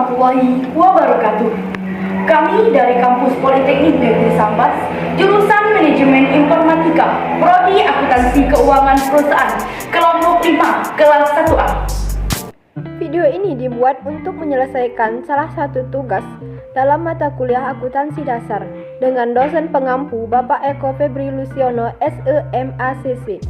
warahmatullahi wabarakatuh. Kami dari Kampus Politeknik Negeri Sambas, jurusan Manajemen Informatika, Prodi Akuntansi Keuangan Perusahaan, kelompok 5, kelas 1A. Video ini dibuat untuk menyelesaikan salah satu tugas dalam mata kuliah akuntansi dasar dengan dosen pengampu Bapak Eko Febri Lusiono SEMACC.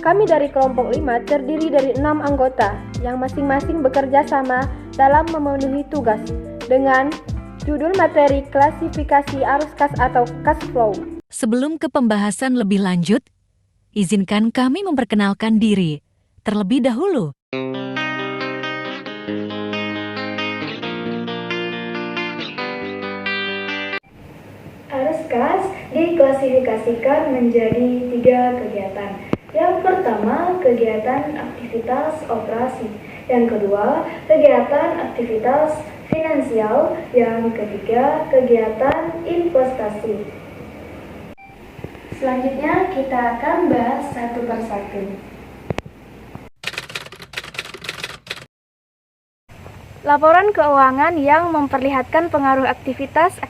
Kami dari kelompok 5 terdiri dari 6 anggota yang masing-masing bekerja sama dalam memenuhi tugas dengan judul materi klasifikasi arus kas atau cash flow. Sebelum ke pembahasan lebih lanjut, izinkan kami memperkenalkan diri terlebih dahulu. Arus kas diklasifikasikan menjadi 3 kegiatan. Yang pertama, kegiatan aktivitas operasi. Yang kedua, kegiatan aktivitas finansial. Yang ketiga, kegiatan investasi. Selanjutnya, kita akan bahas satu persatu. Laporan keuangan yang memperlihatkan pengaruh aktivitas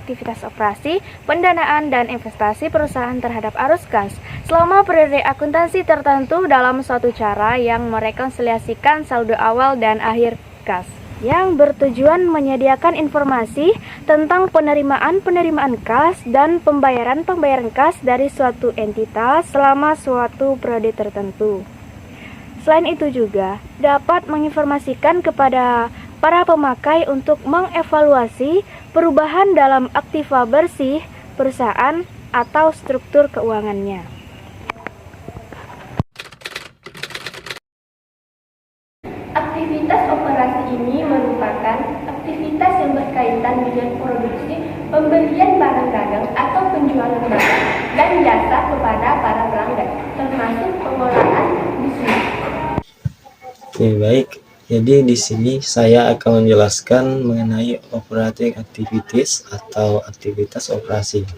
operasi, pendanaan, dan investasi perusahaan terhadap arus kas selama periode akuntansi tertentu dalam suatu cara yang merekonsiliasikan saldo awal dan akhir kas, yang bertujuan menyediakan informasi tentang penerimaan kas dan pembayaran kas dari suatu entitas selama suatu periode tertentu. Selain itu juga dapat menginformasikan kepada para pemakai untuk mengevaluasi perubahan dalam aktiva bersih perusahaan atau struktur keuangannya. Aktivitas operasi ini merupakan aktivitas yang berkaitan dengan produksi, pembelian barang dagang atau penjualan barang dan jasa kepada para pelanggan, termasuk pengolahan bisnis. Oke, baik. Jadi di sini saya akan menjelaskan mengenai operating activities atau aktivitas operasi.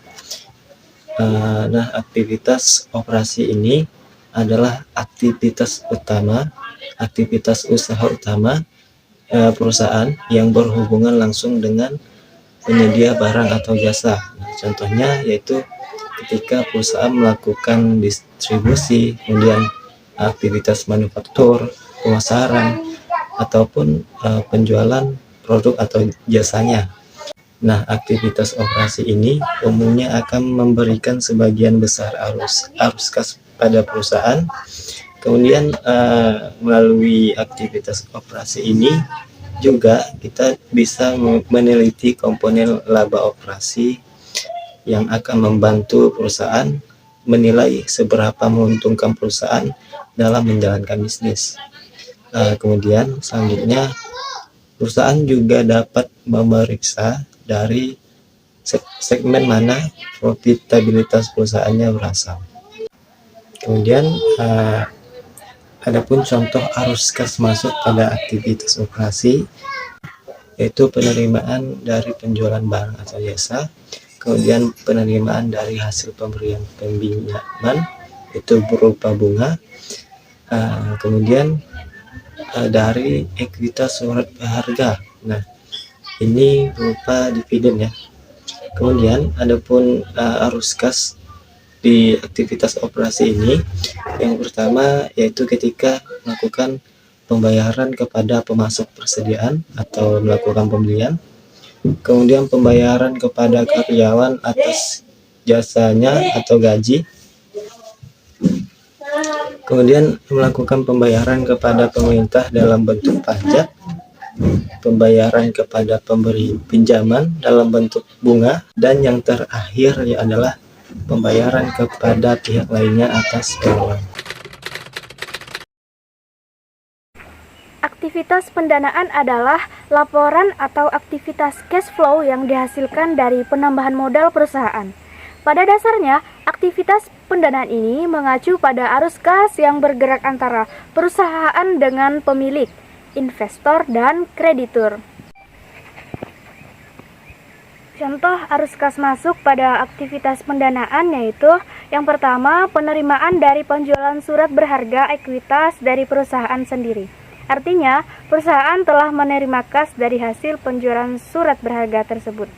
Nah, aktivitas operasi ini adalah aktivitas utama, aktivitas usaha utama perusahaan yang berhubungan langsung dengan penyedia barang atau jasa. Nah, contohnya yaitu ketika perusahaan melakukan distribusi, kemudian aktivitas manufaktur, pemasaran, ataupun penjualan produk atau jasanya. Nah, aktivitas operasi ini umumnya akan memberikan sebagian besar arus kas pada perusahaan. Kemudian melalui aktivitas operasi ini juga kita bisa meneliti komponen laba operasi yang akan membantu perusahaan menilai seberapa menguntungkan perusahaan dalam menjalankan bisnis. Kemudian selanjutnya perusahaan juga dapat memeriksa dari segmen mana profitabilitas perusahaannya berasal. Kemudian adapun contoh arus kas masuk pada aktivitas operasi yaitu penerimaan dari penjualan barang atau jasa, kemudian penerimaan dari hasil pemberian pinjaman itu berupa bunga, kemudian dari ekuitas surat berharga. Nah, ini berupa dividen ya. Kemudian adapun arus kas di aktivitas operasi ini, yang pertama yaitu ketika melakukan pembayaran kepada pemasok persediaan atau melakukan pembelian, kemudian pembayaran kepada karyawan atas jasanya atau gaji, kemudian melakukan pembayaran kepada pemerintah dalam bentuk pajak, pembayaran kepada pemberi pinjaman dalam bentuk bunga, dan yang terakhir adalah pembayaran kepada pihak lainnya atas pengeluaran. Aktivitas pendanaan adalah laporan atau aktivitas cash flow yang dihasilkan dari penambahan modal perusahaan. Pada dasarnya, aktivitas pendanaan ini mengacu pada arus kas yang bergerak antara perusahaan dengan pemilik, investor, dan kreditur. Contoh arus kas masuk pada aktivitas pendanaan yaitu yang pertama, penerimaan dari penjualan surat berharga ekuitas dari perusahaan sendiri. Artinya, perusahaan telah menerima kas dari hasil penjualan surat berharga tersebut.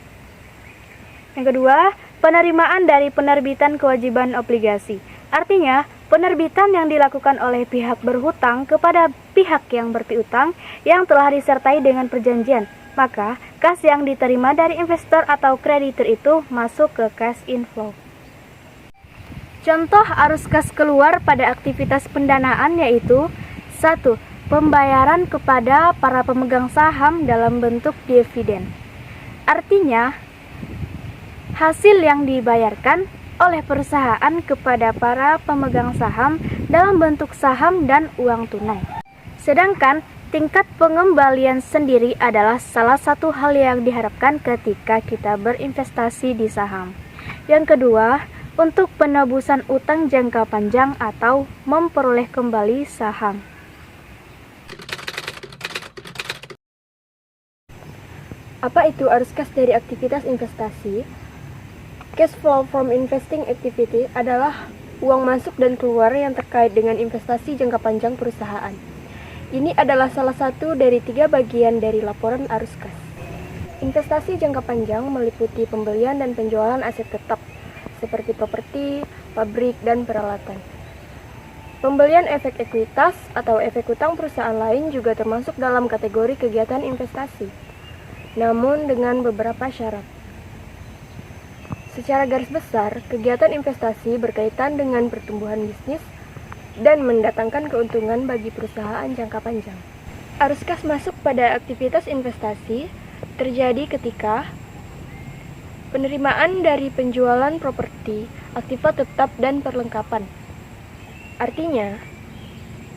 Yang kedua, penerimaan dari penerbitan kewajiban obligasi. Artinya, penerbitan yang dilakukan oleh pihak berhutang kepada pihak yang berpiutang yang telah disertai dengan perjanjian. Maka, kas yang diterima dari investor atau kreditur itu masuk ke cash inflow. Contoh arus kas keluar pada aktivitas pendanaan yaitu 1. Pembayaran kepada para pemegang saham dalam bentuk dividen. Artinya, hasil yang dibayarkan oleh perusahaan kepada para pemegang saham dalam bentuk saham dan uang tunai. Sedangkan tingkat pengembalian sendiri adalah salah satu hal yang diharapkan ketika kita berinvestasi di saham. Yang kedua, untuk penebusan utang jangka panjang atau memperoleh kembali saham. Apa itu arus kas dari aktivitas investasi? Cash flow from investing activity adalah uang masuk dan keluar yang terkait dengan investasi jangka panjang perusahaan. Ini adalah salah satu dari 3 bagian dari laporan arus kas. Investasi jangka panjang meliputi pembelian dan penjualan aset tetap, seperti properti, pabrik, dan peralatan. Pembelian efek ekuitas atau efek utang perusahaan lain juga termasuk dalam kategori kegiatan investasi, namun dengan beberapa syarat. Secara garis besar, kegiatan investasi berkaitan dengan pertumbuhan bisnis dan mendatangkan keuntungan bagi perusahaan jangka panjang. Arus kas masuk pada aktivitas investasi terjadi ketika penerimaan dari penjualan properti, aktiva tetap, dan perlengkapan. Artinya,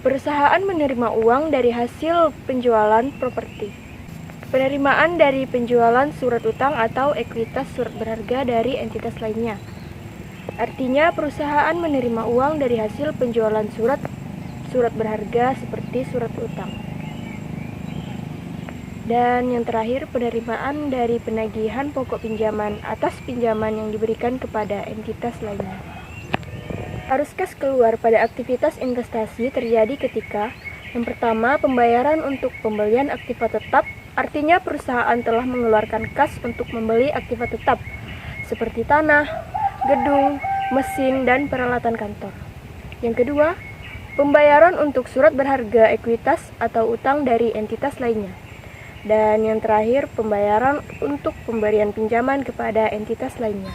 perusahaan menerima uang dari hasil penjualan properti. Penerimaan dari penjualan surat utang atau ekuitas surat berharga dari entitas lainnya. Artinya, perusahaan menerima uang dari hasil penjualan surat berharga seperti surat utang. Dan yang terakhir, penerimaan dari penagihan pokok pinjaman atas pinjaman yang diberikan kepada entitas lainnya. Arus kas keluar pada aktivitas investasi terjadi ketika yang pertama, pembayaran untuk pembelian aktiva tetap. Artinya perusahaan telah mengeluarkan kas untuk membeli aktiva tetap seperti tanah, gedung, mesin, dan peralatan kantor. Yang kedua, pembayaran untuk surat berharga ekuitas atau utang dari entitas lainnya. Dan yang terakhir, pembayaran untuk pemberian pinjaman kepada entitas lainnya.